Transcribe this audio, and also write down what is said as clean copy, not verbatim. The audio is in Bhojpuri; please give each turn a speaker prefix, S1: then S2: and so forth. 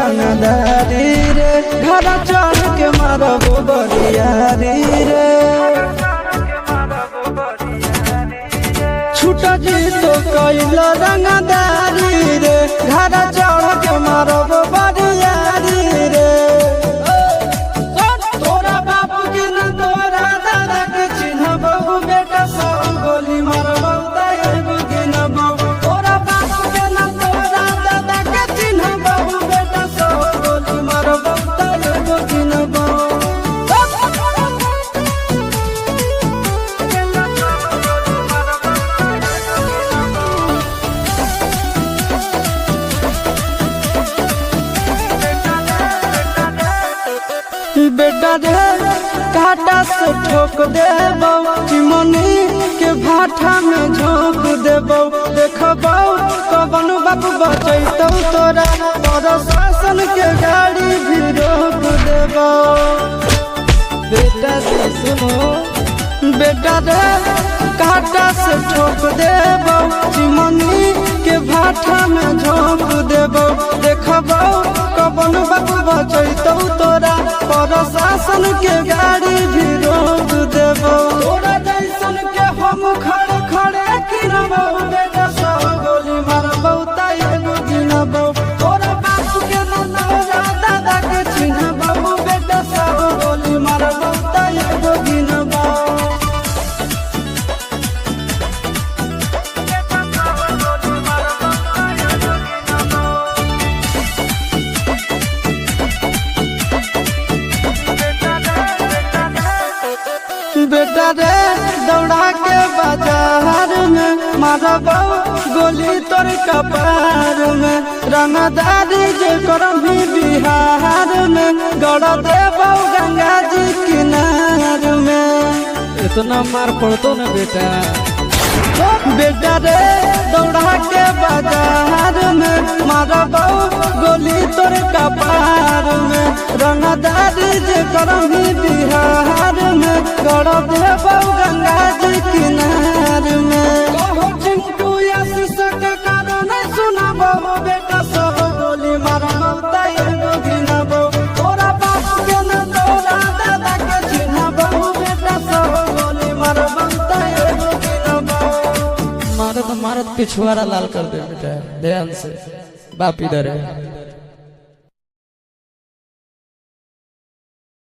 S1: रंगदारी रे घर चढ़ के मारबो बरियारी रे छूट जी तो कैल रंगदारी रे घर चढ़ के मारबो बरियारी रे तोरा बाप के न तोरा दादा के चिन्हबो बेटा सब गोली मारबो एगो गिनबो तोरा बाप के न तोरा दादा के चिन्हबो बेटा सब गोली मारबो एगो गिनबो बेटा रे काटा से ठोक देबो चिमनी के भाठा में झोंक देबो देखबो कवन बाप बचैतौ तोरा प्रशासन के गाड़ी भी रोक देबो बेटा रे सुनो बेटा रे काटा से ठोक देबो चिमनी के भाठा में झोंक देबो देखबो कवन बाप बचैतौ तोरा प्रशासन के गाड़ी भी रोक देबो तोरा जैसन के हम खड़े खड़े गिनबो बेटा सब गोली मारबो एगो गिनबो तोरा बाप के न तोरा दादा के चिन्हबो बेटा सब गोली मारबो एगो गिनबो बेटा रे दौड़ा के बाजार में मारबो गोली तोर कपार में रंगदारी जे करभी बिहार में गड़ देबो गंगा जी किनार में
S2: इतना मार पड़तो न बेटा
S1: बेटा रे दौड़ा के बाजार में मारबो गोली तोर कपार में रंगदारी जे करभी बिहार में गड़ देबो गंगा जी किनार में कहो चिंटू आशीष के कारण सुनबो बेटा सब गोली मारबो एगो गिनबो तोरा बाप के न तोरा दादा के चिन्हबो बेटा सब गोली मारबो एगो गिनबो
S2: मारत मारत पिछुआरा लाल कर दे बेटा ध्यान से बाप इधर है।